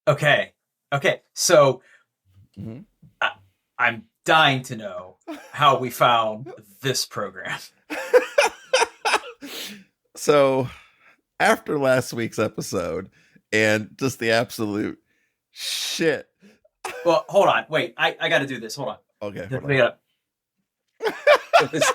Okay. Okay. So Mhm. I, I'm dying to know how we found this program. So after last week's episode and just the absolute shit. Well, hold on. Wait. I got to do this. Hold on. Okay, hold on. We gotta- it was-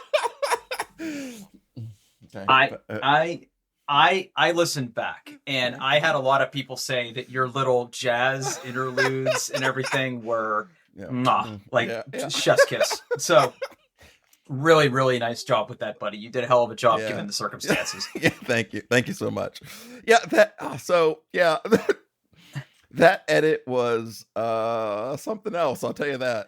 Okay. I I I listened back, and I had a lot of people say that your little jazz interludes and everything were Yeah. like Yeah. Yeah. chef's kiss. So really, really nice job with that, buddy. You did a hell of a job Yeah. given the circumstances. Yeah. Thank you so much. Yeah. So yeah. That edit was something else. I'll tell you that.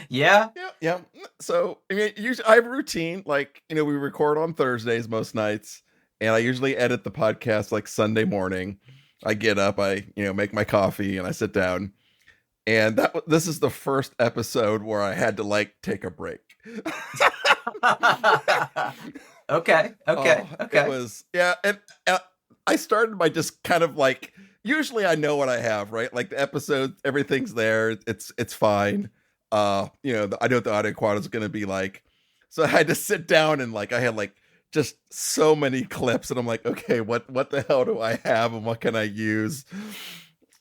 Yeah. Yeah, yeah. So I mean, usually I have a routine. Like we record on Thursdays most nights, and I usually edit the podcast like Sunday morning. I get up, I make my coffee, and I sit down. And this is the first episode where I had to like take a break. Okay. Okay. It Okay. was and I started by just kind of like usually I know what I have, right? Like the episode, everything's there. It's fine. I know what the audio quality is going to be like. So I had to sit down and like I had like just so many clips, and I'm like, okay, what the hell do I have, and what can I use?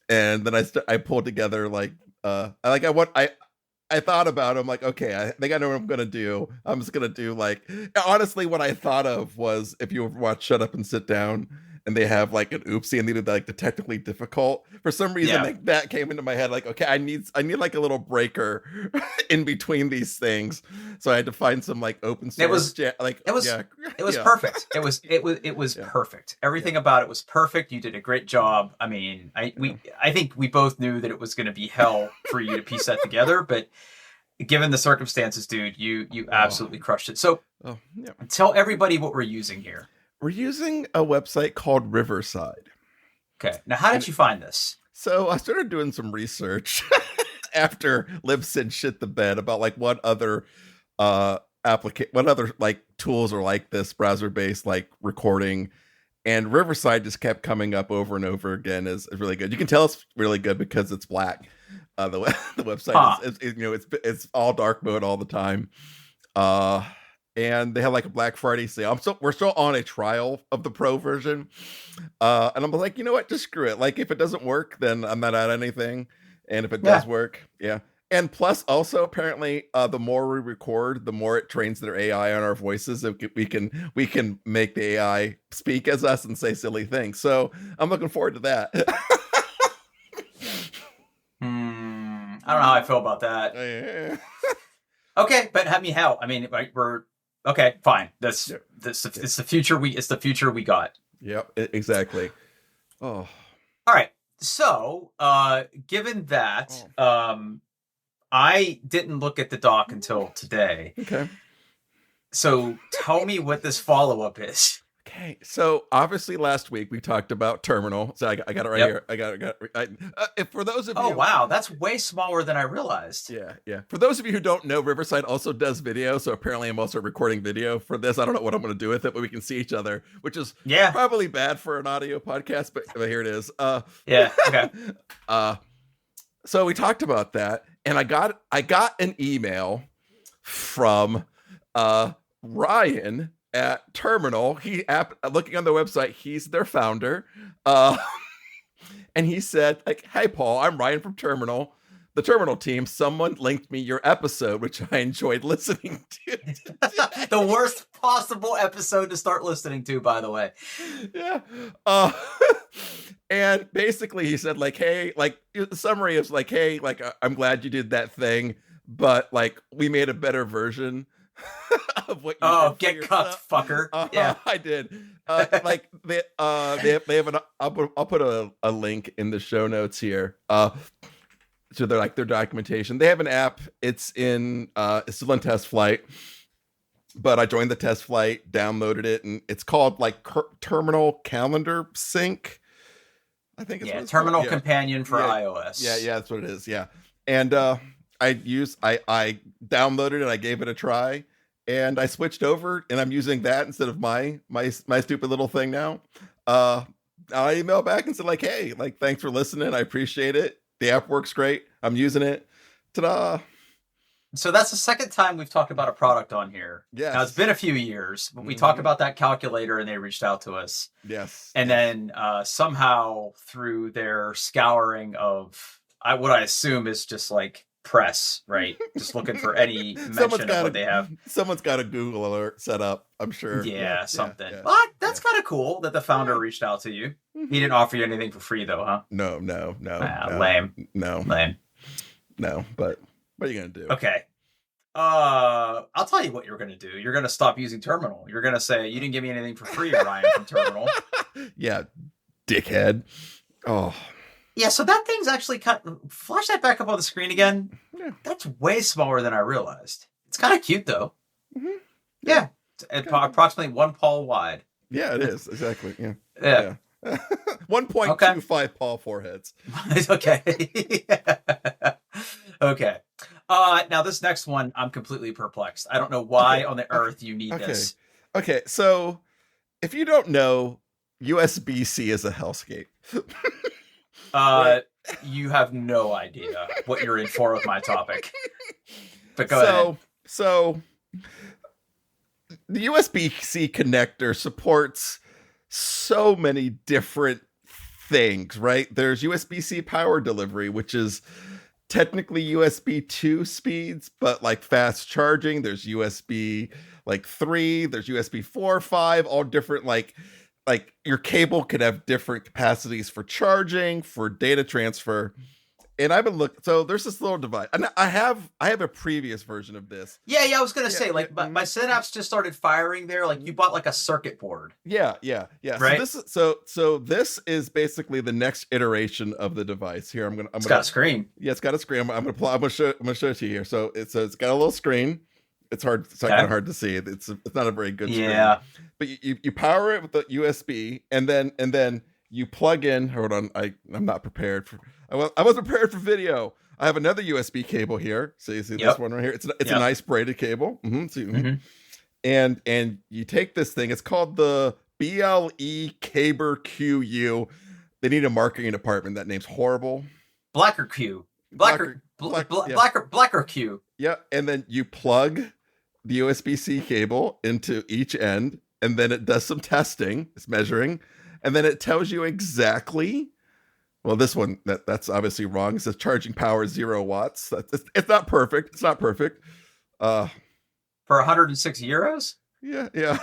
And then I pulled together like I thought about it. I'm like, okay, I think I know what I'm gonna do. I'm just gonna do like honestly, what I thought of was if you watch Shut Up and Sit Down, and they have like an oopsie and they did like the technically difficult. For some reason, Yeah. like that came into my head. Like, okay, I need like a little breaker in between these things. So I had to find some like open It was source, like it was yeah, it was yeah, perfect. It was yeah, perfect. yeah, Everything about it was perfect. You did a great job. I mean, yeah. I think we both knew that it was going to be hell for you to piece that together, but given the circumstances, dude, you Oh, absolutely crushed it. So oh, yeah. tell everybody what we're using here. We're using a website called Riverside. Okay. Now, how And did you find this? so I started doing some research after Libsyn shit the bed about like what other like tools are like this browser based like recording, and Riverside just kept coming up over and over again is really good. You can tell it's really good because it's black. The Huh. website it's all dark mode all the time. Uh and they have like a Black Friday sale. We're still on a trial of the pro version. And I'm like, you know what? Just screw it. Like if it doesn't work, then I'm not at anything. And if it does Yeah. work, yeah. And plus, also apparently, the more we record, the more it trains their AI on our voices. We can make the AI speak as us and say silly things. So I'm looking forward to that. I don't know how I feel about that. Yeah. Okay, but I mean, hell, I mean, like, we're okay. Fine. Yep. Yep. It's the future it's the future we got. Yep. Exactly. Oh. All right. So, given that, Oh. I didn't look at the doc until today. Okay. So tell me what this follow up is. Okay, so obviously last week we talked about Terminal. So I got it right Yep. here. If for those of Oh you, wow, that's way smaller than I realized. yeah, yeah. For those of you who don't know, Riverside also does video. So apparently, I'm also recording video for this. I don't know what I'm going to do with it, but we can see each other, which is Yeah. probably bad for an audio podcast. But here it is. Yeah. Okay. uh, so we talked about that, and I got an email from Ryan at Terminal. Looking on the website, he's their founder. And he said, like, hey Paul, I'm Ryan from Terminal, the Terminal team. Someone linked me your episode, which I enjoyed listening to. The worst possible episode to start listening to, by the way. Yeah. And basically he said, like, hey, like the summary is like, hey, like I'm glad you did that thing, but like we made a better version of what you Oh, did for get cucked, yourself. fucker. Yeah. I did. Like they have I'll put a link in the show notes here. To their documentation. They have an app. It's still in test flight. But I joined the test flight, downloaded it, and it's called like Terminal Calendar Sync. I think it's what it's Terminal called. Yeah. Companion for Yeah. iOS. Yeah, that's what it is. Yeah. And I downloaded it, I gave it a try, and I switched over, and I'm using that instead of my stupid little thing now. I email back and said like, hey, like, thanks for listening. I appreciate it. The app works great. I'm using it. Ta-da. So that's the second time we've talked about a product on here. Yes. Now it's been a few years, but we talked about that calculator and they reached out to us. Yes. And then somehow through their scouring of what I assume is just like press, right? Just looking for any mention of what they have. Someone's got a Google alert set up, I'm sure. Yeah, something. But that's kind of cool that the founder reached out to you. He didn't offer you anything for free though, huh? No. Lame. No. But what are you gonna do? Okay. I'll tell you what you're gonna do. You're gonna stop using Terminal. You're gonna say you didn't give me anything for free, Ryan, from Terminal. Yeah, dickhead. Oh. Yeah, so that thing's actually flash that back up on the screen again. Yeah. That's way smaller than I realized. It's kind of cute though. Mm-hmm. Yeah. It's approximately 1 paw wide. Yeah, it is. Exactly. Yeah. 1.25 paw foreheads. Okay. Okay. Now this next one, I'm completely perplexed. I don't know why on the earth you need this. Okay, so if you don't know, USB-C is a hellscape. You have no idea what you're in for with my topic. But go ahead. So the USB-C connector supports so many different things, right? There's USB-C power delivery, which is technically USB 2 speeds, but like fast charging. There's USB like 3, there's USB 4, 5, all different like your cable could have different capacities for charging, for data transfer. And I've been looking, so there's this little device. And I have a previous version of this. Yeah, I was gonna say, like my synapse just started firing there. Like you bought like a circuit board. Yeah. Right. So this is basically the next iteration of the device. Here, It's got a screen. Yeah, it's got a screen. I'm gonna show it to you here. So it's got a little screen. It's hard. It's kind of hard to see. It's not a very good screen. Yeah. But you power it with the USB, and then you plug in. Hold on, I'm not prepared for. I wasn't prepared for video. I have another USB cable here. So you see this one right here. It's a nice braided cable. And you take this thing. It's called the BLE Caber QU. They need a marketing department. That name's horrible. Blacker Q. Blacker Q. Yeah, and then you plug the USB-C cable into each end, and then it does some testing. It's measuring, and then it tells you exactly. Well, this one that's obviously wrong. It says charging power 0 watts. It's not perfect. It's not perfect. For 106 euros. Yeah.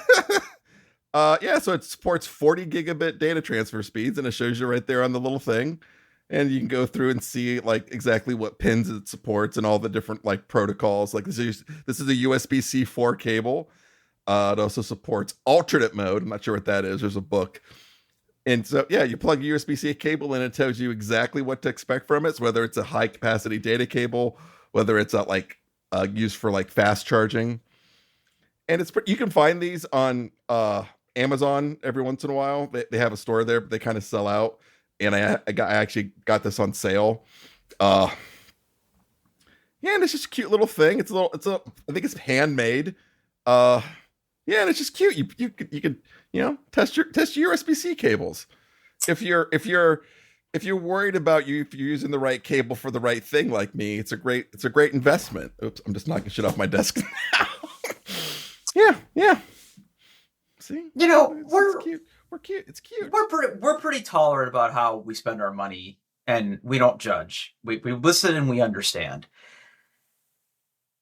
So it supports 40 gigabit data transfer speeds, and it shows you right there on the little thing. And you can go through and see like exactly what pins it supports and all the different like protocols. Like this is a USB-C 4 cable. It also supports alternate mode. I'm not sure what that is. There's a book. And so, yeah, you plug a USB-C cable in, it tells you exactly what to expect from it. So whether it's a high capacity data cable, whether it's used for like fast charging. And you can find these on Amazon every once in a while. They have a store there, but they kind of sell out. And I actually got this on sale. Yeah, and it's just a cute little thing. I think it's handmade. Yeah, and it's just cute. You could test your USB-C cables. If you're worried about if you're using the right cable for the right thing like me, it's a great investment. Oops, I'm just knocking shit off my desk now. Yeah. See? We're cute. We're cute. It's cute. We're pretty tolerant about how we spend our money, and we don't judge. We listen and we understand.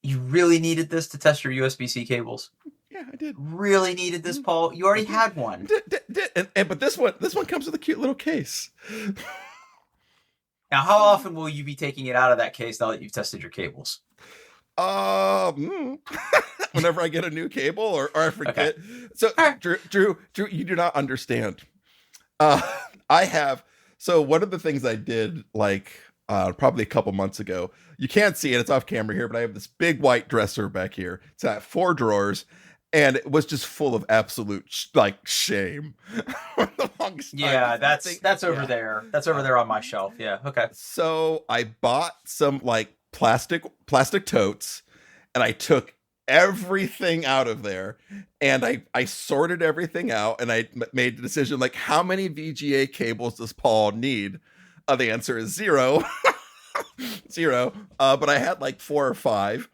You really needed this to test your USB-C cables? Yeah, I did. Really needed this, Paul? You already had one. But this one comes with a cute little case. Now, how often will you be taking it out of that case now that you've tested your cables? Whenever I get a new cable or I forget. Okay. So Drew, you do not understand. So one of the things I did probably a couple months ago, you can't see it, it's off camera here, but I have this big white dresser back here. It's got 4 drawers, and it was just full of absolute shame. The longest time. That's over there. That's over there on my shelf. Yeah. Okay. So I bought some plastic totes, and I took everything out of there, and I sorted everything out, and I made the decision like, how many VGA cables does Paul need? The answer is 0. 0. But I had like 4 or 5.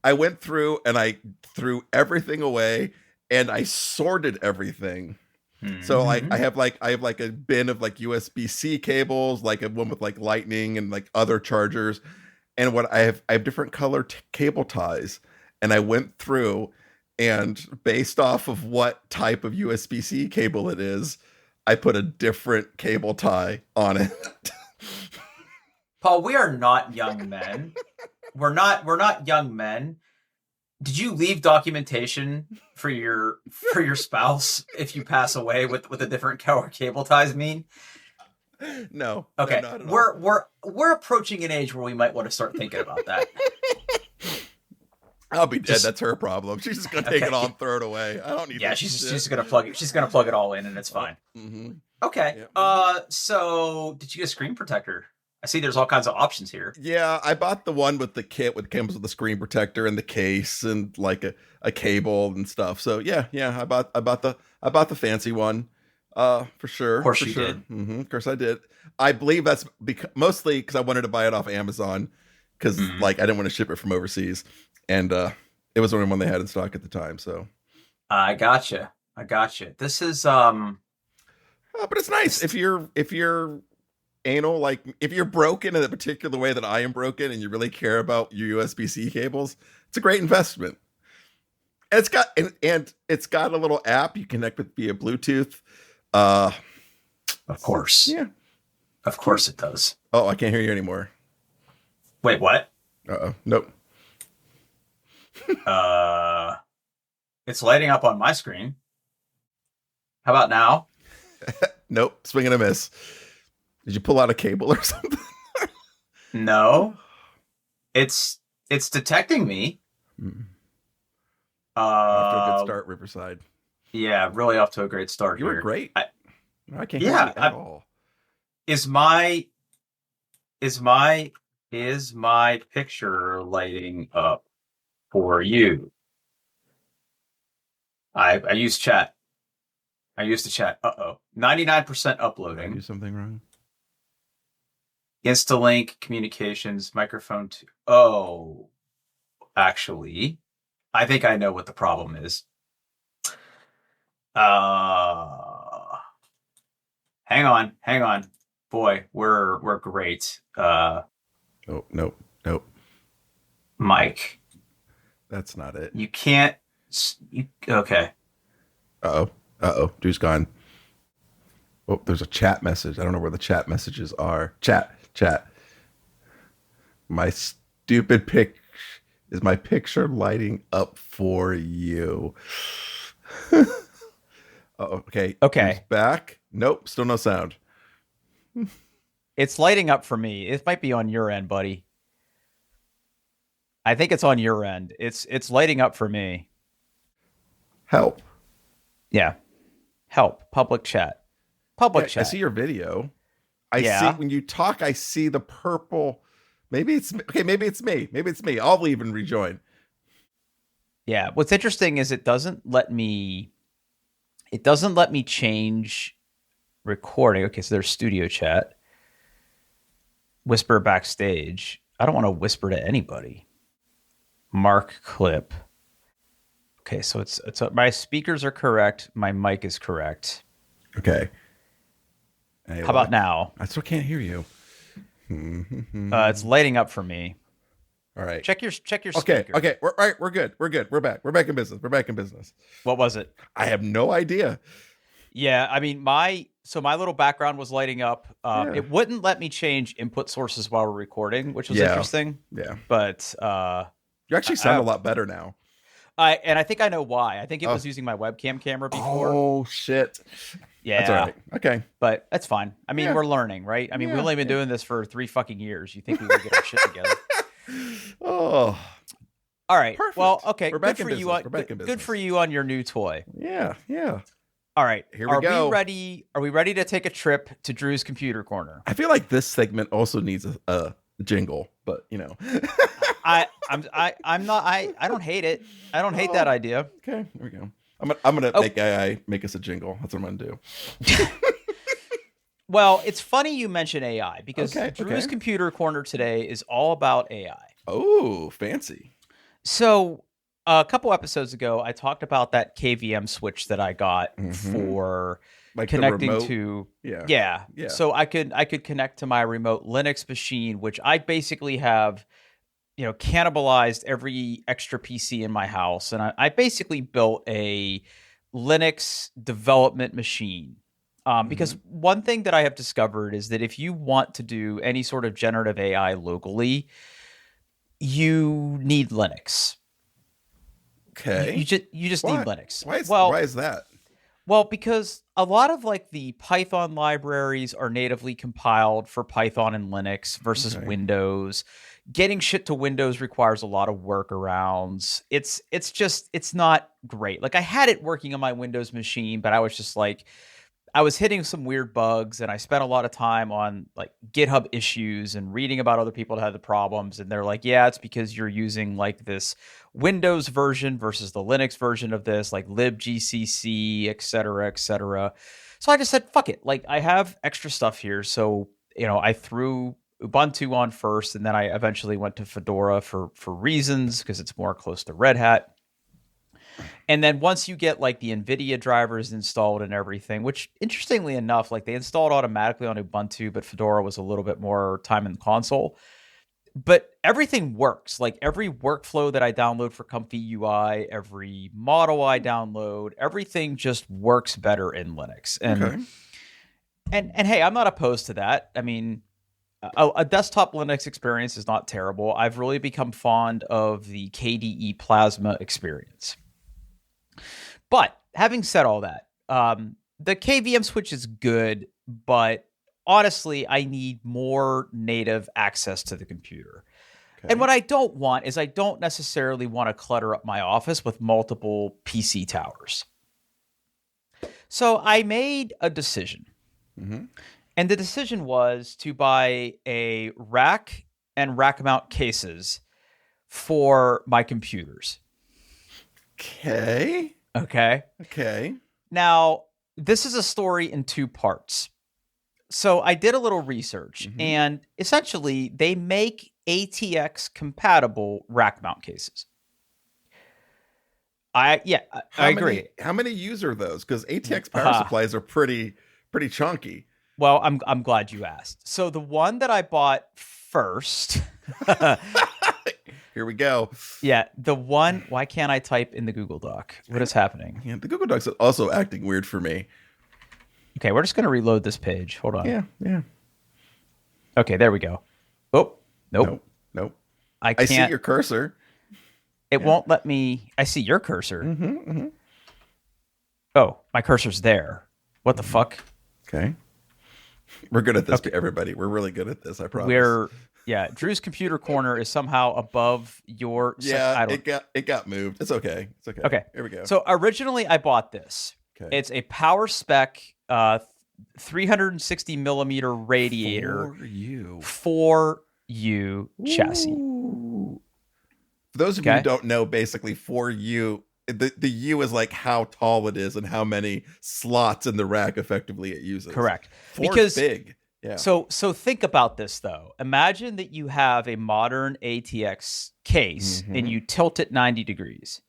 I went through and I threw everything away, and I sorted everything. So like I have like a bin of like USB-C cables, like a one with like lightning and like other chargers. And what I have different color cable ties, and I went through, and based off of what type of USB-C cable it is, I put a different cable tie on it. Paul, we are not young men. We're not young men. Did you leave documentation for your spouse if you pass away with a different color cable ties mean? No. Okay. No, not at all. We're approaching an age where we might want to start thinking about that. I'll be dead. That's her problem. She's just gonna take it all and throw it away. I don't need. Yeah, she's gonna plug it. She's gonna plug it all in, and it's fine. Mm-hmm. Okay. Yeah. So did you get a screen protector? I see there's all kinds of options here. Yeah, I bought the one with the kit with comes with the screen protector and the case and like a cable and stuff. So yeah, I bought the fancy one. For sure. Of course for you sure. did. Mm-hmm. Of course I did. I believe that's mostly because I wanted to buy it off Amazon because like I didn't want to ship it from overseas, and it was the only one they had in stock at the time. So I gotcha. This is but it's nice if you're anal, like if you're broken in a particular way that I am broken, and you really care about your USB-C cables, it's a great investment. And it's got a little app you connect with via Bluetooth. of course. Yeah. Of course it does. Oh, I can't hear you anymore. Wait, what? Nope. It's lighting up on my screen. How about now? Nope. Swing and a miss. Did you pull out a cable or something? No. It's detecting me. Off to a good start, Riverside. Yeah, really off to a great start. You here. were great. I can't hear you at all. Is my picture lighting up for you? I use chat. I used the chat. 99% uploading. Did I do something wrong? Instalink communications microphone. Oh, actually, I think I know what the problem is. Hang on. Boy, we're great. Oh, nope. Mike. That's not it. You can't. Okay. Uh-oh. Drew's gone. Oh, there's a chat message. I don't know where the chat messages are. Chat. My stupid pic. Is my picture lighting up for you? Okay. Okay. Drew's back. Nope. Still no sound. It's lighting up for me. It might be on your end, buddy. I think it's on your end. It's lighting up for me. Help. Yeah. Help. Public chat. Chat. I see your video. I see when you talk, I see the purple. Maybe it's okay. Maybe it's me. I'll leave and rejoin. Yeah. What's interesting is it doesn't let me change recording. Okay, so there's studio chat. Whisper backstage. I don't want to whisper to anybody. Mark clip. Okay, so it's my speakers are correct. My mic is correct. Okay. Hey, how about now? I still can't hear you. It's lighting up for me. All right. Check your speaker. Okay. We're good. We're back. We're back in business. What was it? I have no idea. Yeah, I mean my little background was lighting up. It wouldn't let me change input sources while we're recording, which was interesting. Yeah. But you actually sound a lot better now. I think I know why. I think it was using my webcam camera before. Oh shit. Yeah. That's all right. Okay. But that's fine. I mean, we're learning, right? I mean, we've only been doing this for 3 fucking years. You think we would get our shit together? Oh. All right. Perfect. Well, okay. We're back in business. Good for you on your new toy. Yeah. All right. Here we go. Are we ready to take a trip to Drew's computer corner? I feel like this segment also needs a jingle, but I'm not I don't hate it. I don't hate that idea. Okay, there we go. I'm gonna Oh. make AI make us a jingle. That's what I'm gonna do. Well, it's funny you mention AI because Okay, Drew's okay. Computer Corner today is all about AI. Oh, fancy. So a couple episodes ago, I talked about that KVM switch that I got Mhm. for Like the connecting remote- to Yeah. Yeah. So I could connect to my remote Linux machine, which I basically have, cannibalized every extra PC in my house, and I basically built a Linux development machine. Because one thing that I have discovered is that if you want to do any sort of generative AI locally, you need Linux. Okay. You just Why? need Linux. Why is that? Well, because a lot of like the Python libraries are natively compiled for Python and Linux versus Okay. Windows. Getting shit to Windows requires a lot of workarounds. It's not great. Like I had it working on my Windows machine, but I was just like, I was hitting some weird bugs, and I spent a lot of time on like GitHub issues and reading about other people that had the problems. And they're like, yeah, it's because you're using like this Windows version versus the Linux version of this, like libgcc, et cetera, et cetera. So I just said, fuck it. Like I have extra stuff here. So, I threw Ubuntu on first, and then I eventually went to Fedora for reasons, because it's more close to Red Hat. And then once you get like the NVIDIA drivers installed and everything, which interestingly enough, like they installed automatically on Ubuntu, but Fedora was a little bit more time in the console. But everything works. Like every workflow that I download for Comfy UI, every model I download, everything just works better in Linux. And Okay. and hey, I'm not opposed to that. I mean, a desktop Linux experience is not terrible. I've really become fond of the KDE Plasma experience. But having said all that, the KVM switch is good, but honestly, I need more native access to the computer. Okay. And what I don't want is I don't necessarily want to clutter up my office with multiple PC towers. So I made a decision. Mhm. And the decision was to buy a rack and rack mount cases for my computers. Okay. Okay. Okay. Now, this is a story in two parts. So I did a little research, and essentially they make ATX compatible rack mount cases. I agree. How many use are those? Because ATX power supplies are pretty chunky. Well, I'm glad you asked. So the one that I bought first. Here we go. Yeah, the one. Why can't I type in the Google Doc? What is happening? Yeah, the Google Docs is also acting weird for me. Okay, we're just going to reload this page. Hold on. Yeah. Okay, there we go. Oh, nope. Nope. I I can't. see your cursor. It won't let me. I see your cursor. Mm-hmm. Oh, my cursor's there. What the fuck? Okay. We're good at this, everybody. We're really good at this, I promise. Drew's Computer Corner is somehow above your. It got moved. It's okay. It's okay. Okay. Here we go. So originally I bought this. Okay. It's a power spec 360 millimeter radiator for you chassis. Ooh. For those of you who don't know, basically for you, the U is like how tall it is and how many slots in the rack effectively it uses. Correct. Because big. Yeah. So think about this though. Imagine that you have a modern ATX case and you tilt it 90 degrees.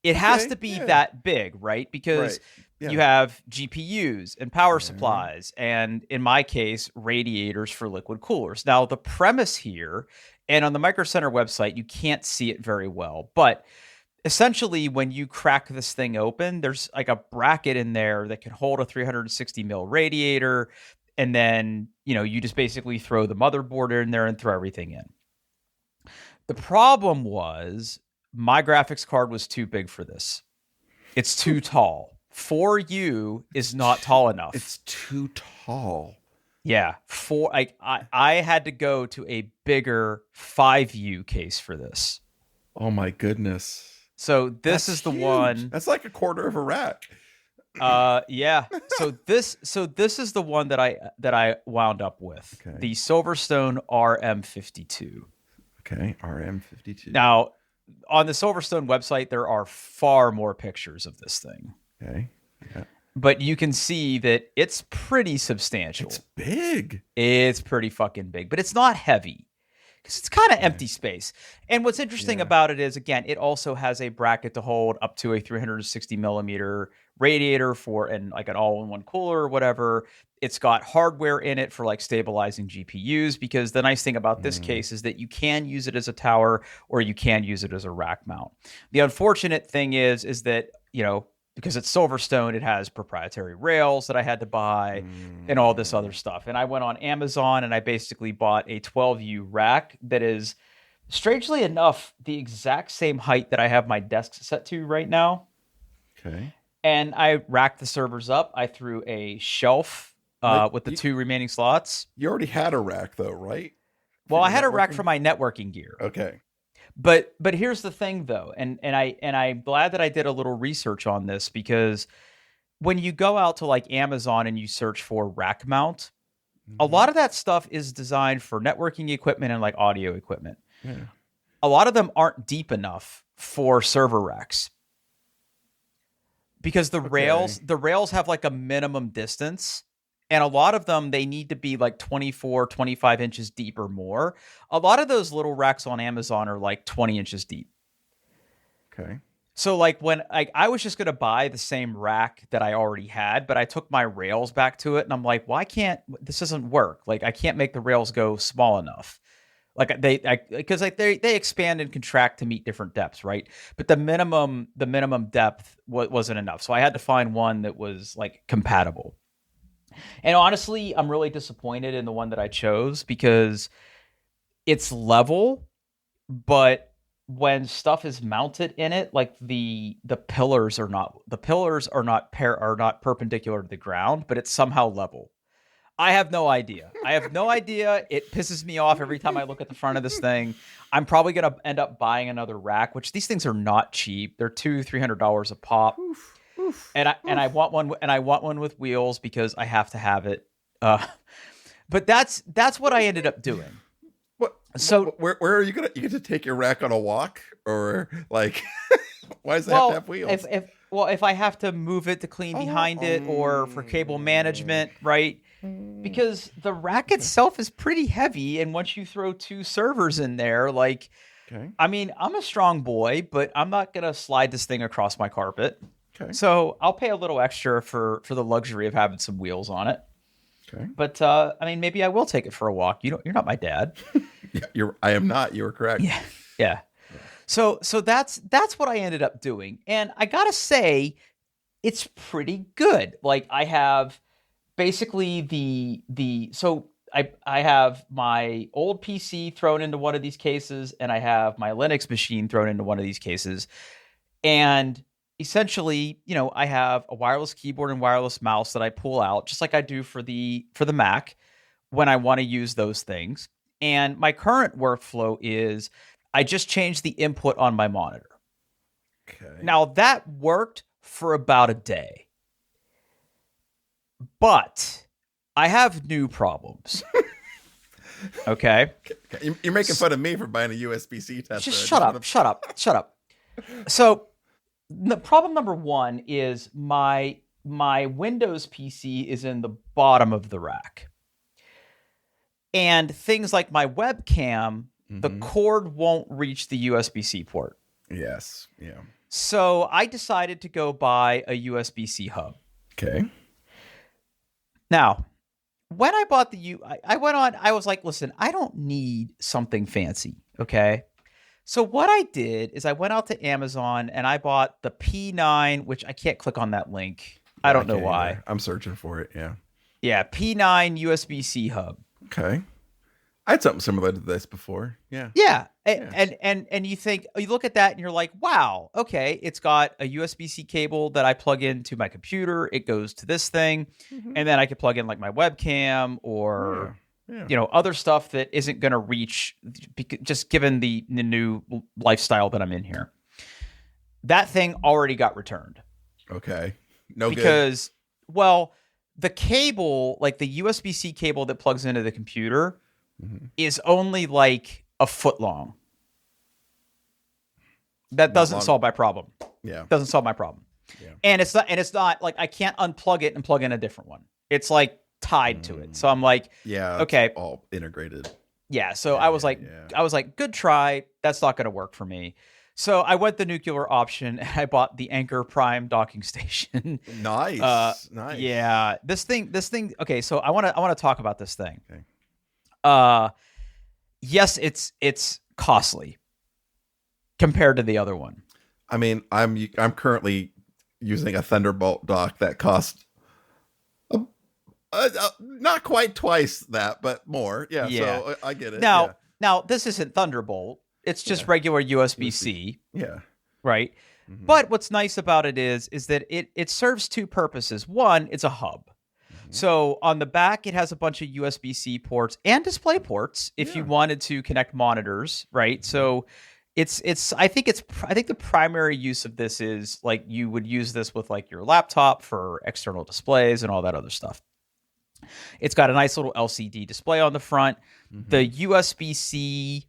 It has to be that big, right? Because you have GPUs and power supplies, and in my case, radiators for liquid coolers. Now, the premise here, and on the Micro Center website, you can't see it very well, but essentially, when you crack this thing open, there's like a bracket in there that can hold a 360 mil radiator, and then you just basically throw the motherboard in there and throw everything in. The problem was my graphics card was too big for this. It's too tall. 4U is not tall enough. It's too tall. Yeah, I had to go to a bigger 5U case for this. Oh my goodness. So this is the huge. one. That's like a quarter of a rack. Yeah. So this is the one that I wound up with. Okay. The Silverstone RM52. Okay, RM52. Now, on the Silverstone website, there are far more pictures of this thing. Okay. Yeah. But you can see that it's pretty substantial. It's big. It's pretty fucking big, but it's not heavy because it's kind of empty space. And what's interesting about it is, again, it also has a bracket to hold up to a 360 millimeter radiator like an all-in-one cooler or whatever. It's got hardware in it for like stabilizing GPUs, because the nice thing about this case is that you can use it as a tower or you can use it as a rack mount. The unfortunate thing is that, because it's Silverstone, it has proprietary rails that I had to buy and all this other stuff. And I went on Amazon and I basically bought a 12U rack that is, strangely enough, the exact same height that I have my desk set to right now. Okay. And I racked the servers up. I threw a shelf with the 2 remaining slots. You already had a rack though, right? Well, I had a rack for my networking gear. Okay. But here's the thing though, and I'm glad that I did a little research on this, because when you go out to like Amazon and you search for rack mount, a lot of that stuff is designed for networking equipment and like audio equipment. Yeah. A lot of them aren't deep enough for server racks, because the rails have like a minimum distance. And a lot of them, they need to be like 24, 25 inches deep or more. A lot of those little racks on Amazon are like 20 inches deep. Okay. So like when I was just going to buy the same rack that I already had, but I took my rails back to it and I'm like, this doesn't work. Like I can't make the rails go small enough. Like because they expand and contract to meet different depths, right? But the minimum depth wasn't enough. So I had to find one that was like compatible. And honestly, I'm really disappointed in the one that I chose, because it's level, but when stuff is mounted in it, like the pillars are not perpendicular to the ground, but it's somehow level. I have no idea. It pisses me off every time I look at the front of this thing. I'm probably going to end up buying another rack, which these things are not cheap. They're $200-$300 a pop. And I want one with wheels because I have to have it. But that's what I ended up doing. What? So where are you get to take your rack on a walk, or like why does it have to have wheels? If I have to move it to clean behind it, or for cable management, right? Because the rack itself is pretty heavy, and once you throw 2 servers in there, like, I mean, I'm a strong boy, but I'm not gonna slide this thing across my carpet. Okay. So I'll pay a little extra for the luxury of having some wheels on it. Okay. But I mean, maybe I will take it for a walk. You're not my dad. Yeah, I am not. You were correct. Yeah. So that's what I ended up doing, and I gotta say, it's pretty good. Like I have basically I have my old PC thrown into one of these cases, and I have my Linux machine thrown into one of these cases, and essentially, I have a wireless keyboard and wireless mouse that I pull out, just like I do for the Mac when I want to use those things. And my current workflow is I just changed the input on my monitor. Okay. Now that worked for about a day, but I have new problems. Okay. You're making fun of me for buying a USB-C tester. Just shut up. So the problem number 1 is my Windows PC is in the bottom of the rack. And things like my webcam, the cord won't reach the USB-C port. Yes. Yeah. So I decided to go buy a USB-C hub. Okay. Now, when I bought I was like, listen, I don't need something fancy. Okay. So what I did is I went out to Amazon and I bought the P9, which I can't click on that link. I don't know why. Either. I'm searching for it. Yeah. Yeah. P9 USB-C hub. Okay. I had something similar to this before. Yeah. Yeah. And you look at that and you're like, wow, okay. It's got a USB-C cable that I plug into my computer. It goes to this thing. And then I can plug in like my webcam or other stuff that isn't going to reach, just given the new lifestyle that I'm in here. That thing already got returned. Okay. No good. because, well, the cable, like the USB-C cable that plugs into the computer, is only like a foot long. That doesn't long. solve my problem. Yeah. Doesn't solve my problem. Yeah. And it's not like I can't unplug it and plug in a different one. It's like tied to it. So I'm like, Yeah. okay. It's all integrated. yeah. So I was like, good try. That's not going to work for me. So I went the nuclear option and I bought the Anker Prime docking station. Nice. Nice. Yeah. This thing. Okay. So I want to talk about this thing. Okay. Yes, it's costly compared to the other one. I mean, I'm currently using a Thunderbolt dock that costs not quite twice that, but more. Yeah. So I get it. Now this isn't Thunderbolt. It's just regular USB-C. Yeah. Right. Mm-hmm. But what's nice about it is that it serves two purposes. One, it's a hub. Mm-hmm. So on the back, it has a bunch of USB-C ports and display ports if you wanted to connect monitors. Right. Mm-hmm. So I think the primary use of this is like you would use this with like your laptop for external displays and all that other stuff. It's got a nice little LCD display on the front. Mm-hmm. The USB-C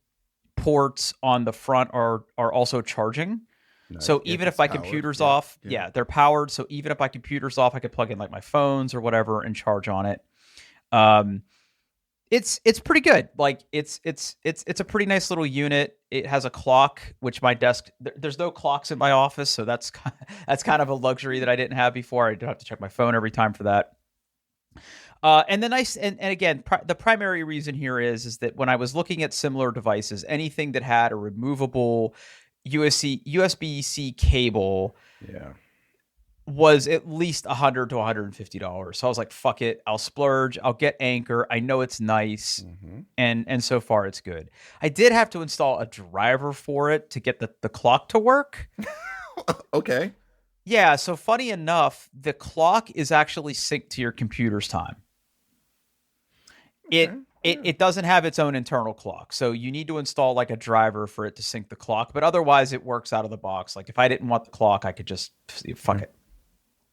ports on the front are also charging. Nice. So even if my computer's off, they're powered. So even if my computer's off, I could plug in like my phones or whatever and charge on it. It's pretty good. Like it's a pretty nice little unit. It has a clock, which my desk there's no clocks in my office, so that's kind of a luxury that I didn't have before. I don't have to check my phone every time for that. And the nice and again, the primary reason here is that when I was looking at similar devices, anything that had a removable USB-C cable, was at least $100 to $150. So I was like, fuck it, I'll splurge. I'll get Anker. I know it's nice, and so far it's good. I did have to install a driver for it to get the clock to work. Okay. Yeah. So funny enough, the clock is actually synced to your computer's time. It doesn't have its own internal clock, so you need to install like a driver for it to sync the clock. But otherwise, it works out of the box. Like if I didn't want the clock, I could just fuck it.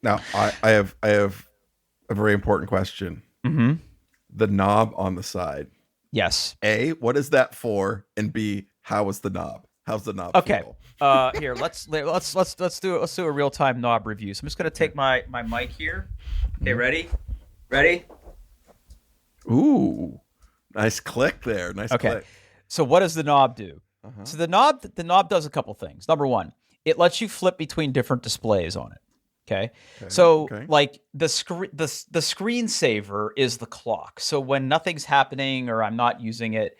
Now I have a very important question. Mm-hmm. The knob on the side. Yes. A, what is that for? And B, how is the knob? How's the knob? Okay. Feel? Here, let's do a real time knob review. So I'm just gonna take my mic here. Okay, ready? Ooh, nice click there. Nice click. So what does the knob do? So the knob does a couple things. Number one, it lets you flip between different displays on it. Okay. So like the screensaver is the clock. So when nothing's happening or I'm not using it,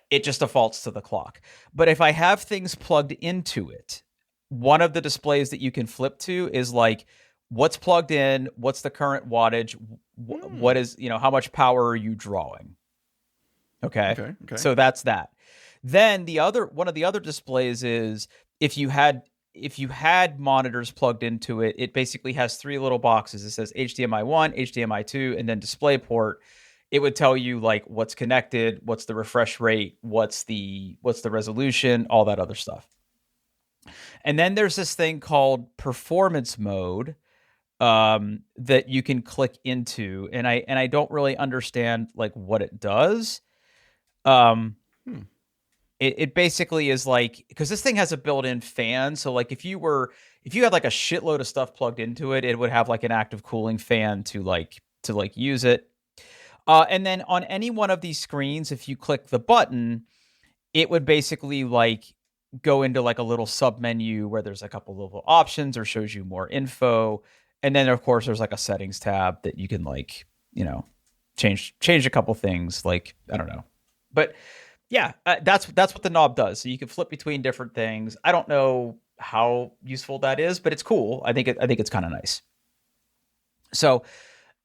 it just defaults to the clock. But if I have things plugged into it, one of the displays that you can flip to is like what's plugged in, what's the current wattage, what is, how much power are you drawing? Okay. So that's that. Then one of the other displays is if you had monitors plugged into it, it basically has three little boxes. It says HDMI 1, HDMI 2, and then DisplayPort. It would tell you like what's connected, what's the refresh rate, what's the resolution, all that other stuff. And then there's this thing called performance mode that you can click into, and I don't really understand like what it does. It basically is like, because this thing has a built-in fan, so like if you had like a shitload of stuff plugged into it, it would have like an active cooling fan to use it. And then on any one of these screens, if you click the button, it would basically like go into like a little sub menu where there's a couple little options or shows you more info. And then of course there's like a settings tab that you can like, change a couple things. Like, I don't know, but yeah, that's what the knob does. So you can flip between different things. I don't know how useful that is, but it's cool. I think it's kind of nice. So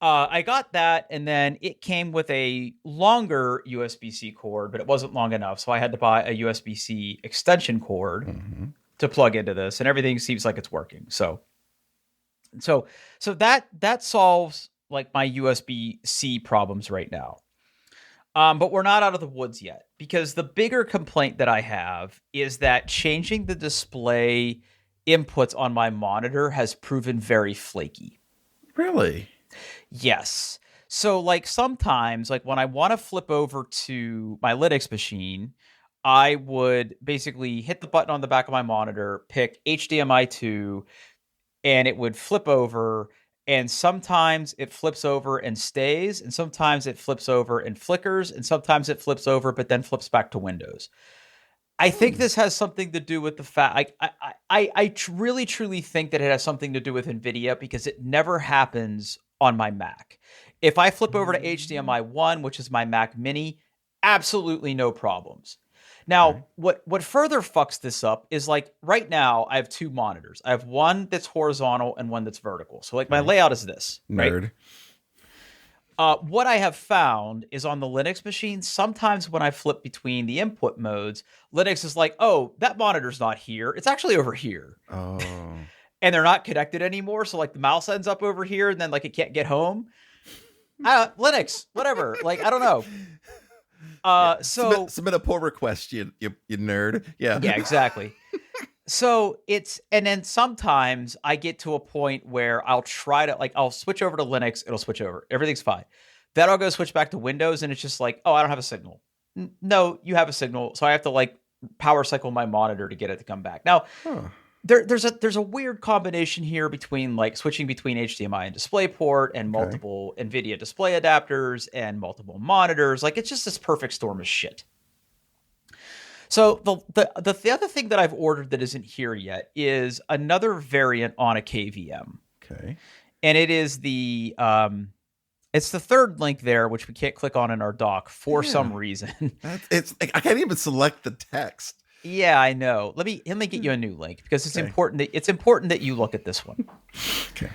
I got that, and then it came with a longer USB-C cord, but it wasn't long enough, so I had to buy a USB-C extension cord to plug into this, and everything seems like it's working. So that solves like my USB-C problems right now. But we're not out of the woods yet, because the bigger complaint that I have is that changing the display inputs on my monitor has proven very flaky. Really? Yes. So like sometimes, like when I want to flip over to my Linux machine, I would basically hit the button on the back of my monitor, pick HDMI 2, and it would flip over. And sometimes it flips over and stays, and sometimes it flips over and flickers, and sometimes it flips over but then flips back to Windows. I think this has something to do with the fact really truly think that it has something to do with NVIDIA, because it never happens on my Mac. If I flip over to HDMI 1, which is my Mac Mini, absolutely no problems. Now, what further fucks this up is, like, right now I have two monitors. I have one that's horizontal and one that's vertical. So like my layout is this. Nerd. Right? What I have found is on the Linux machine, sometimes when I flip between the input modes, Linux is like, oh, that monitor's not here. It's actually over here. Oh. And they're not connected anymore. So like the mouse ends up over here and then like it can't get home. Linux, whatever. Like, I don't know. So submit a pull request, you nerd. Yeah. Yeah, exactly. So and then sometimes I get to a point where I'll try to, like, I'll switch over to Linux, it'll switch over. Everything's fine. Then I'll go switch back to Windows and it's just like, oh, I don't have a signal. No, you have a signal. So I have to like power cycle my monitor to get it to come back. Now, there's a weird combination here between like switching between HDMI and DisplayPort and multiple NVIDIA display adapters and multiple monitors. Like, it's just this perfect storm of shit. So the other thing that I've ordered that isn't here yet is another variant on a KVM. Okay. And it is it's the third link there, which we can't click on in our doc for some reason. It's like, I can't even select the text. Yeah, I know. Let me get you a new link because it's important that you look at this one. Okay.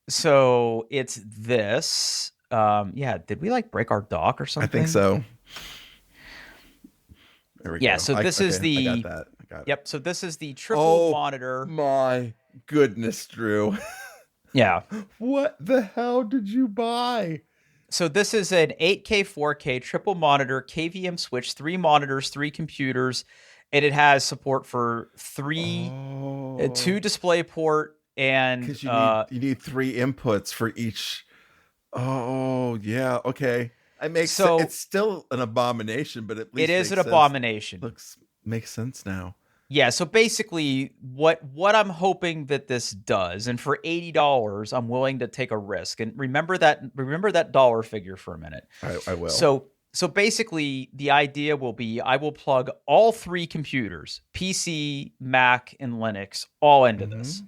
So it's this. Did we like break our doc or something? I think so. There we go. So this is the. I got that. I got it. Yep. So this is the triple monitor. My goodness, Drew. Yeah. What the hell did you buy? So this is an 8K, 4K triple monitor KVM switch, 3 monitors, 3 computers, and it has support for 2 DisplayPort and because you need 3 inputs for each. Oh yeah, okay. It makes sense. It's still an abomination, but at least it is an abomination. Makes sense now. Yeah, so basically what I'm hoping that this does, and for $80, I'm willing to take a risk. And remember that dollar figure for a minute. I will. So basically the idea will be I will plug all 3 computers, PC, Mac, and Linux, all into this.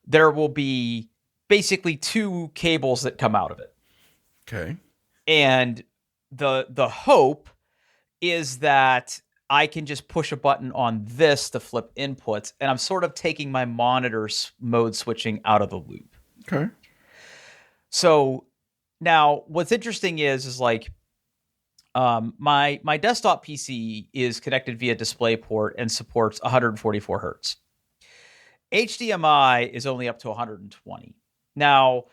There will be basically 2 cables that come out of it. Okay. And the hope is that I can just push a button on this to flip inputs, and I'm sort of taking my monitor mode switching out of the loop. Okay. So now what's interesting is like my desktop PC is connected via DisplayPort and supports 144 hertz. HDMI is only up to 120. Now,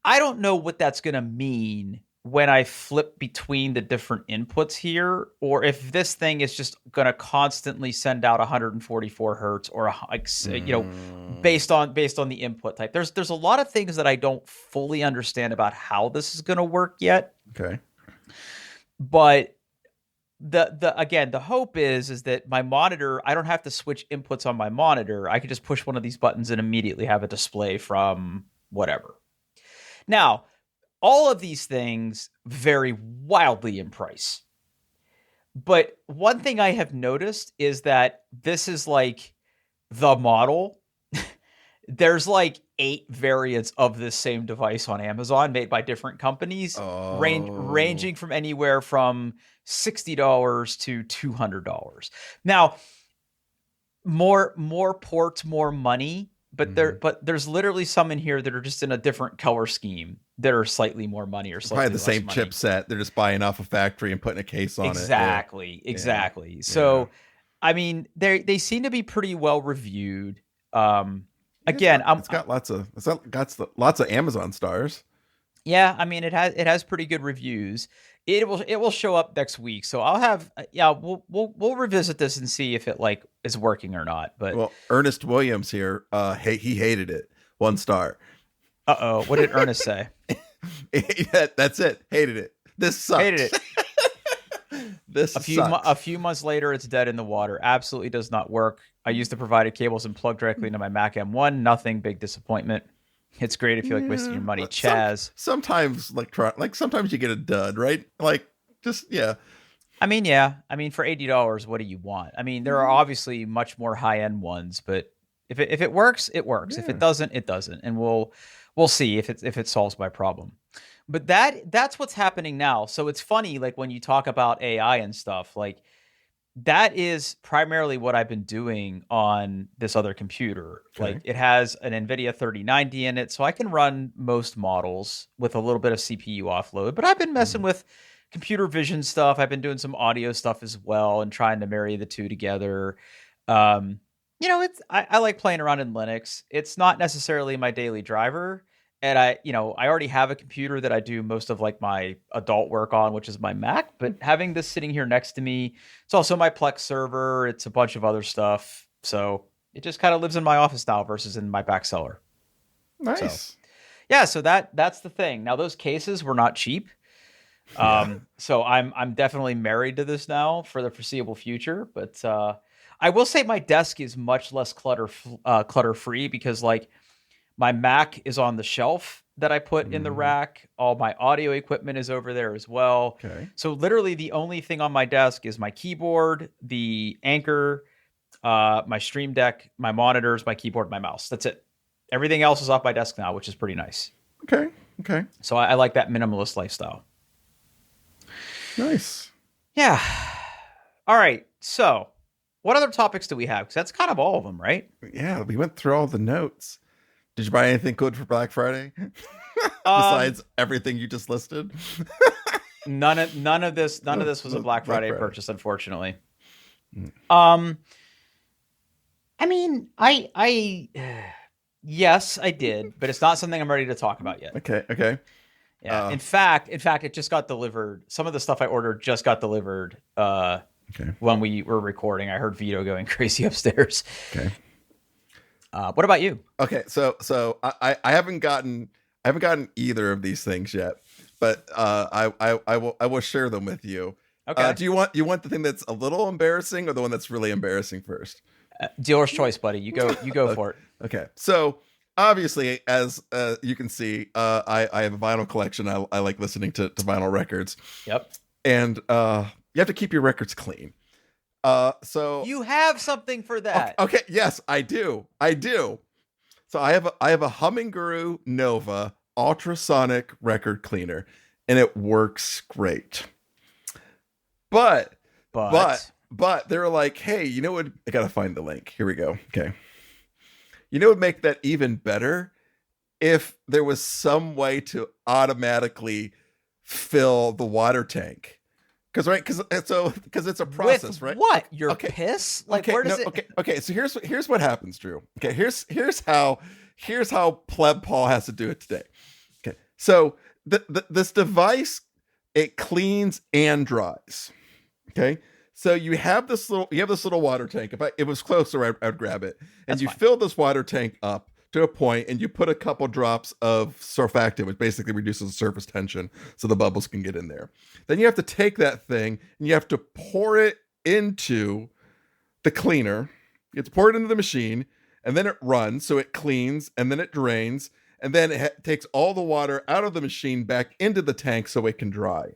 I don't know what that's going to mean when I flip between the different inputs here, or if this thing is just going to constantly send out 144 hertz or based on the input type. There's a lot of things that I don't fully understand about how this is going to work yet. Okay. But the hope is that my monitor, I don't have to switch inputs on my monitor. I can just push one of these buttons and immediately have a display from whatever. Now, all of these things vary wildly in price. But one thing I have noticed is that this is like the model. There's like 8 variants of this same device on Amazon made by different companies, ranging from anywhere from $60 to $200. Now, more ports, more money. But there's literally some in here that are just in a different color scheme that are slightly more money or slightly probably the same money. Chipset. They're just buying off a factory and putting a case on it. Exactly. So, I mean, they seem to be pretty well reviewed. Again, it's got lots of Amazon stars. Yeah, I mean, it has pretty good reviews. It will show up next week, so I'll have we'll revisit this and see if it like is working or not. But Ernest Williams here, he hated it, 1 star. Uh-oh. What did Ernest say? That's it. Hated it. This sucks. Hated it. This A sucks. few months later, it's dead in the water. Absolutely does not work. I used the provided cables and plugged directly into my Mac M1. Nothing. Big disappointment. It's great if you like wasting your money. But Chaz. sometimes sometimes you get a dud, right? Like just yeah. I mean, yeah. I mean, for $80, what do you want? I mean, there are obviously much more high-end ones, but if it works, it works. If Yeah. it doesn't, it doesn't. And we'll see if it solves my problem. But that's what's happening now. So it's funny, like when you talk about AI and stuff, like that is primarily what I've been doing on this other computer. Okay. Like it has an NVIDIA 3090 in it, so I can run most models with a little bit of CPU offload. But I've been messing with computer vision stuff. I've been doing some audio stuff as well and trying to marry the two together. I like playing around in Linux. It's not necessarily my daily driver. And I already have a computer that I do most of like my adult work on, which is my Mac. But having this sitting here next to me, it's also my Plex server. It's a bunch of other stuff. So it just kind of lives in my office now versus in my back cellar. Nice. Yeah, so that's the thing. Now those cases were not cheap. So I'm definitely married to this now for the foreseeable future. But I will say my desk is much less clutter free because like my Mac is on the shelf that I put in the rack. All my audio equipment is over there as well. Okay. So literally the only thing on my desk is my keyboard, the Anchor, my Stream Deck, my monitors, my keyboard, my mouse. That's it. Everything else is off my desk now, which is pretty nice. Okay. So I like that minimalist lifestyle. Nice. Yeah. All right. So what other topics do we have? Because that's kind of all of them, right? Yeah, we went through all the notes. Did you buy anything good for Black Friday? Besides everything you just listed? None of this was a Black Friday Friday. purchase, unfortunately. Mm. I mean, yes, I did, but it's not something I'm ready to talk about yet. Okay. Yeah. In fact, it just got delivered. Some of the stuff I ordered just got delivered when we were recording. I heard Vito going crazy upstairs. Okay. What about you? Okay, so I haven't gotten either of these things yet, but I will share them with you. Okay. Do you want the thing that's a little embarrassing or the one that's really embarrassing first? Dealer's choice, buddy. You go for it. Okay, so obviously, as you can see, I have a vinyl collection. I like listening to vinyl records. Yep. And you have to keep your records clean. So You have something for that. okay, yes, I do. So I have a Humming Guru Nova ultrasonic record cleaner, and it works great. But they're like, hey, you know what? I gotta find the link. Here we go. Okay. You know what would make that even better? If there was some way to automatically fill the water tank. Because it's a process, With right? what? Your Okay. piss? Like Okay, where does no, it? Okay. So here's what happens, Drew. Okay, here's how Pleb Paul has to do it today. Okay, so this device, it cleans and dries. Okay, so you have this little water tank. If it was closer, I would grab it, and That's you fine. fill this water tank up to a point, and you put a couple drops of surfactant, which basically reduces the surface tension, so the bubbles can get in there. Then you have to take that thing and you have to pour it into the cleaner. You have to pour it into the machine, and then it runs, so it cleans, and then it drains, and then it takes all the water out of the machine back into the tank so it can dry.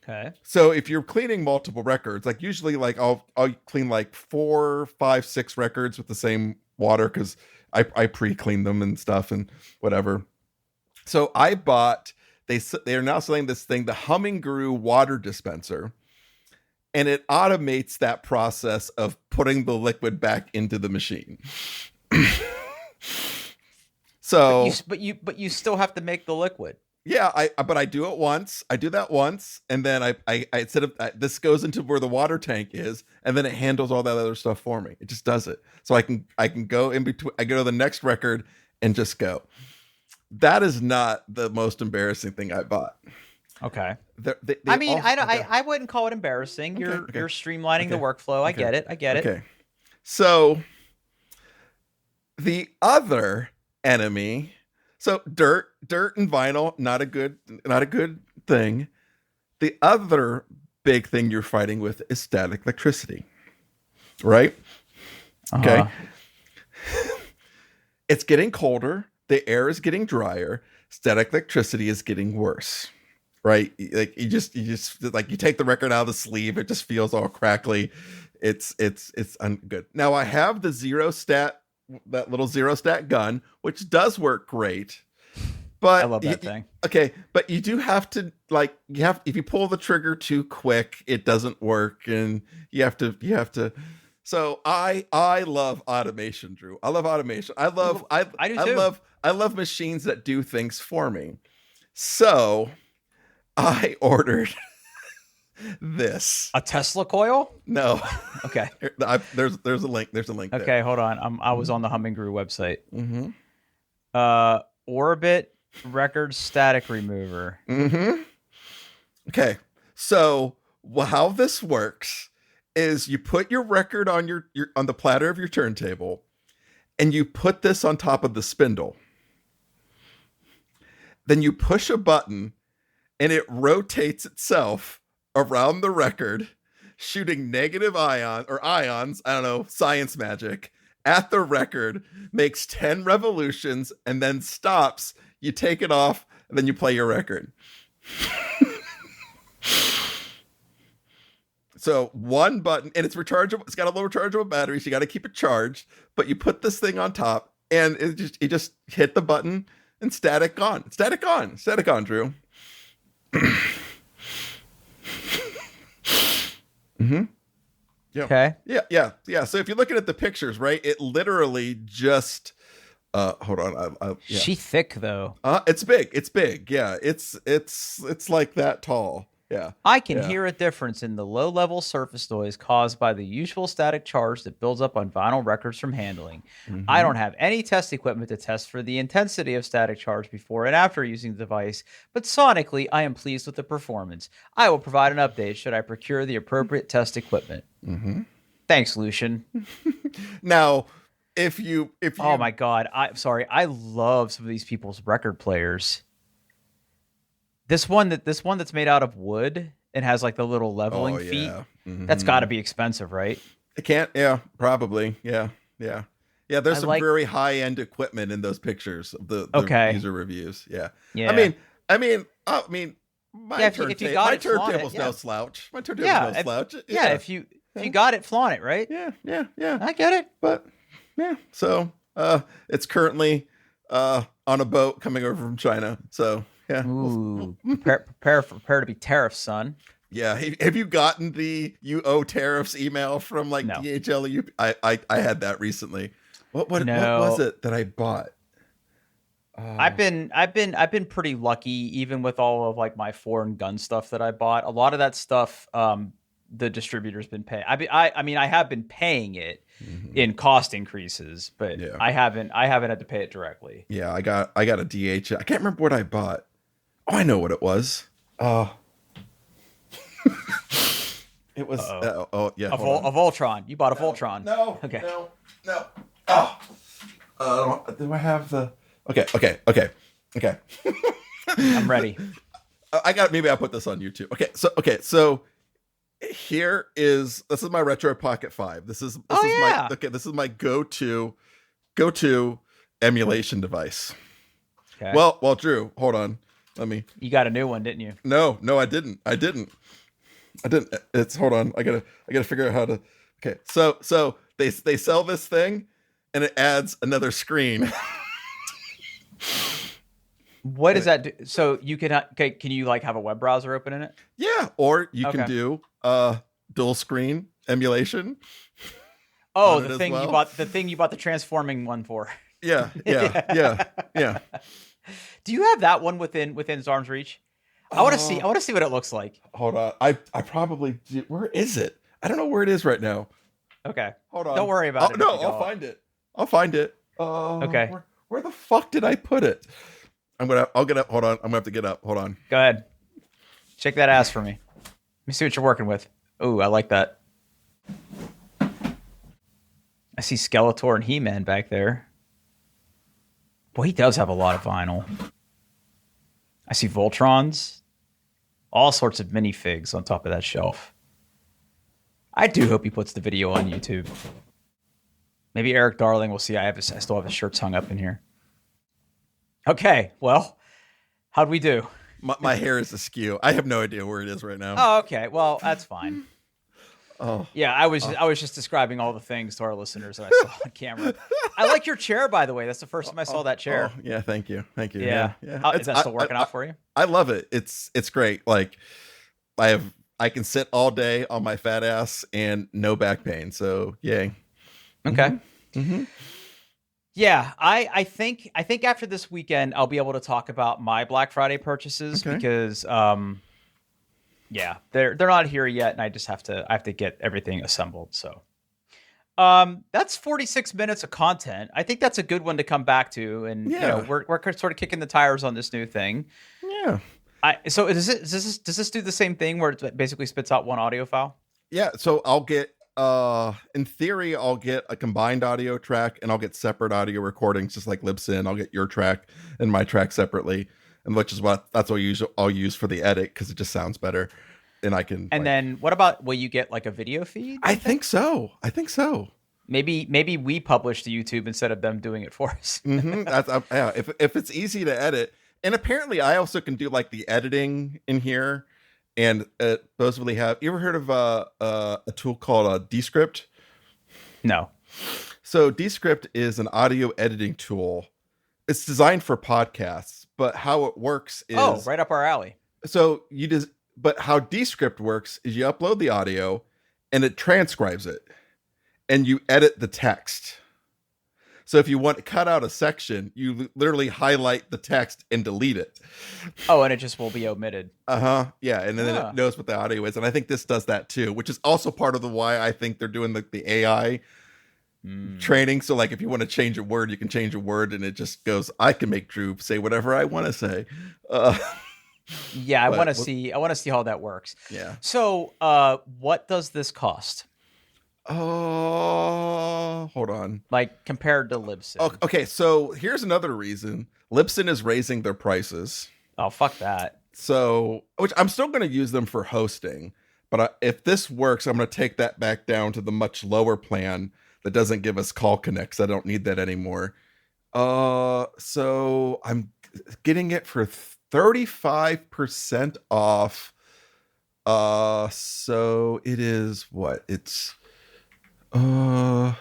Okay. So if you're cleaning multiple records, like usually, like I'll clean like 4, 5, 6 records with the same water because I pre-clean them and stuff and whatever. So I bought. They are now selling this thing, the Humming Guru water dispenser, and it automates that process of putting the liquid back into the machine. So, but you still have to make the liquid. yeah, but I do it once. I do that once, and then I instead of this goes into where the water tank is, and then it handles all that other stuff for me. It just does it, so I can go in between. I go to the next record and just go. That is not the most embarrassing thing I bought. Okay. They I mean, also- I wouldn't call it embarrassing. Okay, You're okay. streamlining the Okay. workflow. I Okay. get it. Okay. So the other enemy. So dirt and vinyl, not a good thing. The other big thing you're fighting with is static electricity, right? Okay. It's getting colder. The air is getting drier. Static electricity is getting worse, right? Like you just like you take the record out of the sleeve, it just feels all crackly. It's good. Now I have the that little zero stat gun, which does work great. But I love that thing. Okay, but you do have to if you pull the trigger too quick, it doesn't work, and you have to. So I love automation, Drew. I love automation. I do too. I love machines that do things for me. So I ordered this. A Tesla coil? No. Okay. There's a link. There's a link. Okay, there. hold on. I was on the Humming Brew website. Mm-hmm. Orbit record static remover. Mm-hmm. Okay. So how this works is you put your record on your on the platter of your turntable, and you put this on top of the spindle. Then you push a button, and it rotates itself around the record, shooting negative ions, I don't know, science magic, at the record, makes 10 revolutions, and then stops. You take it off, and then you play your record. So one button, and it's rechargeable. It's got a low rechargeable battery, so you got to keep it charged. But you put this thing on top, and you just hit the button, and static on, Drew. Mm-hmm. Yeah. Okay. Yeah. So if you're looking at the pictures, right, it literally just hold on. Yeah. She thick though. It's big. Yeah. It's like that tall. Yeah. I can hear a difference in the low-level surface noise caused by the usual static charge that builds up on vinyl records from handling. Mm-hmm. I don't have any test equipment to test for the intensity of static charge before and after using the device, but sonically, I am pleased with the performance. I will provide an update should I procure the appropriate test equipment. Mm-hmm. Thanks, Lucian. Now, if you oh my God, I love some of these people's record players. This one that's made out of wood and has like the little leveling feet. Mm-hmm. That's got to be expensive, right? It can't. Yeah, probably. Yeah. There's some very high end equipment in those pictures of the user reviews. Yeah. I mean, my turntable's no slouch. My turntable's no slouch. Yeah. If you got it, flaunt it, right? Yeah. I get it. But yeah. So it's currently on a boat coming over from China. So. Yeah. Ooh, prepare to be tariffs, son. Yeah. Have you gotten the you owe tariffs email from like no. DHL? I had that recently. What was it that I bought? I've been pretty lucky, even with all of like my foreign gun stuff that I bought. A lot of that stuff, the distributor's been paying. I have been paying it in cost increases, but I haven't had to pay it directly. Yeah, I got a DHL. I can't remember what I bought. Oh, I know what it was. It was. A Voltron. You bought a Voltron. No. Okay. No. Oh. Do I have the? Okay. I'm ready. Maybe I'll put this on YouTube. So this is my Retro Pocket 5. This is my go-to emulation device. Okay. Well, Drew, hold on. You got a new one, didn't you? No, I didn't. It's hold on. I gotta figure out how to. Okay, so they sell this thing, and it adds another screen. What does that do? So you can you like have a web browser open in it? Yeah, or you can do dual screen emulation. Oh, the thing you bought the transforming one for. Yeah. Do you have that one within arm's reach? I want to see what it looks like. Hold on. I probably do. Where is it? I don't know where it is right now. Okay. Hold on. Don't worry about it. No, I'll find it. Okay. Where the fuck did I put it? I'll get up. Hold on. I'm gonna have to get up. Hold on. Go ahead. Shake that ass for me. Let me see what you're working with. Ooh, I like that. I see Skeletor and He-Man back there. Boy, he does have a lot of vinyl. I see Voltrons, all sorts of minifigs on top of that shelf. I do hope he puts the video on YouTube. Maybe Eric Darling will see. I still have his shirts hung up in here. Okay, well, how'd we do? My hair is askew. I have no idea where it is right now. Oh, okay. Well, that's fine. Oh, Yeah, I was just describing all the things to our listeners that I saw on camera. I like your chair, by the way. That's the first time I saw that chair. Oh, yeah, thank you. Yeah. Is that still working out for you? I love it. It's great. Like I can sit all day on my fat ass and no back pain. So yay. Okay. Mm-hmm. Yeah, I think after this weekend I'll be able to talk about my Black Friday purchases because yeah, they're not here yet, and I have to get everything assembled. So that's 46 minutes of content. I think that's a good one to come back to, and you know, we're sort of kicking the tires on this new thing. Yeah. So does this do the same thing where it basically spits out one audio file? Yeah. So I'll get in theory I'll get a combined audio track and I'll get separate audio recordings just like Libsyn. I'll get your track and my track separately, and which is that's what I'll use for the edit because it just sounds better. And I can. And then what about, will you get like a video feed? I think so. Maybe we publish to YouTube instead of them doing it for us. Mm-hmm. That's yeah. If it's easy to edit, and apparently I also can do like the editing in here, and supposedly have. You ever heard of a tool called Descript? No. So Descript is an audio editing tool. It's designed for podcasts, but how it works is right up our alley. So but how Descript works is you upload the audio, and it transcribes it, and you edit the text. So if you want to cut out a section, you literally highlight the text and delete it. Oh, and it just will be omitted. Yeah, and then it knows what the audio is, and I think this does that too, which is also part of the why I think they're doing the AI training. So like, if you want to change a word, you can change a word, and it just goes. I can make Drew say whatever I want to say. Yeah, I want to see how that works. Yeah. So, what does this cost? Oh, hold on. Like compared to Libsyn. Okay, so here's another reason. Libsyn is raising their prices. Oh, fuck that. So, which I'm still going to use them for hosting, but if this works, I'm going to take that back down to the much lower plan that doesn't give us call connects. I don't need that anymore. So I'm getting it for 35% off. So it is what? It's hold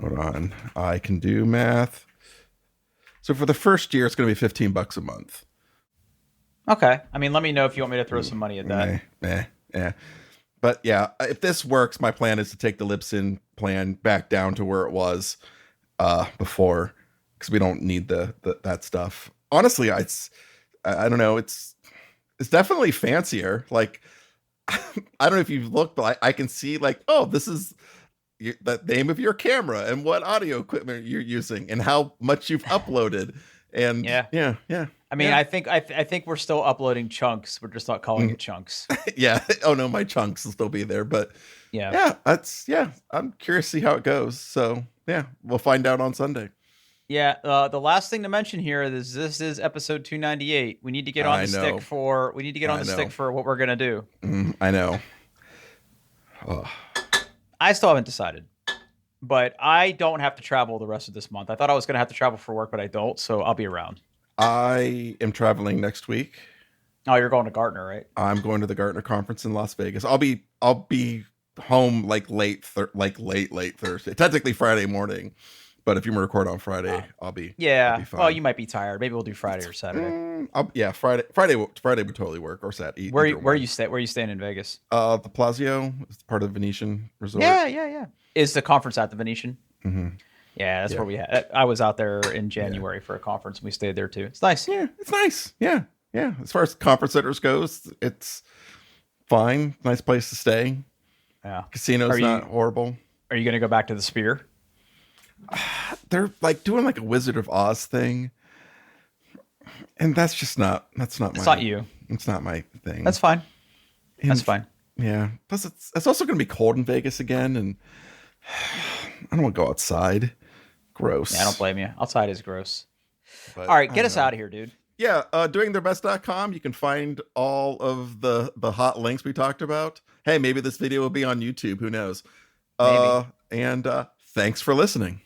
on. I can do math. So for the first year, it's going to be $15 a month. Okay. I mean, let me know if you want me to throw some money at that. Yeah. But yeah, if this works, my plan is to take the Libsyn plan back down to where it was before, because we don't need that stuff. Honestly, I don't know. It's definitely fancier. Like, I don't know if you've looked, but I can see like, oh, this is the name of your camera and what audio equipment you're using and how much you've uploaded. And yeah. I mean, I think we're still uploading chunks. We're just not calling it chunks. Yeah. Oh no, my chunks will still be there, but yeah, I'm curious to see how it goes. So yeah, we'll find out on Sunday. Yeah, the last thing to mention here is this is episode 298. We need to get on the stick for what we're gonna do. I know. I still haven't decided, but I don't have to travel the rest of this month. I thought I was gonna have to travel for work, but I don't, so I'll be around. I am traveling next week. Oh, you're going to Gartner, right? I'm going to the Gartner conference in Las Vegas. I'll be home like late Thursday, technically Friday morning. But if you record on Friday, I'll be fine. Well, you might be tired. Maybe we'll do Friday or Saturday. Friday would totally work, or Saturday. Where are you staying in Vegas? The Palazzo is part of the Venetian Resort. Yeah. Is the conference at the Venetian? Mm-hmm. Yeah, that's where we had. I was out there in January for a conference, and we stayed there too. It's nice. Yeah, it's nice. Yeah. As far as conference centers goes, it's fine. Nice place to stay. Yeah. Casino's not horrible. Are you going to go back to the Sphere? They're like doing like a Wizard of Oz thing, and that's just not. It's not you. It's not my thing. That's fine. That's fine. Yeah. Plus, it's also going to be cold in Vegas again, and I don't want to go outside. Gross. Yeah, I don't blame you. Outside is gross. But All right, I get don't us know. out of here, dude. Yeah, doingtheirbest.com. You can find all of the hot links we talked about. Hey, maybe this video will be on YouTube. Who knows? Maybe. And thanks for listening.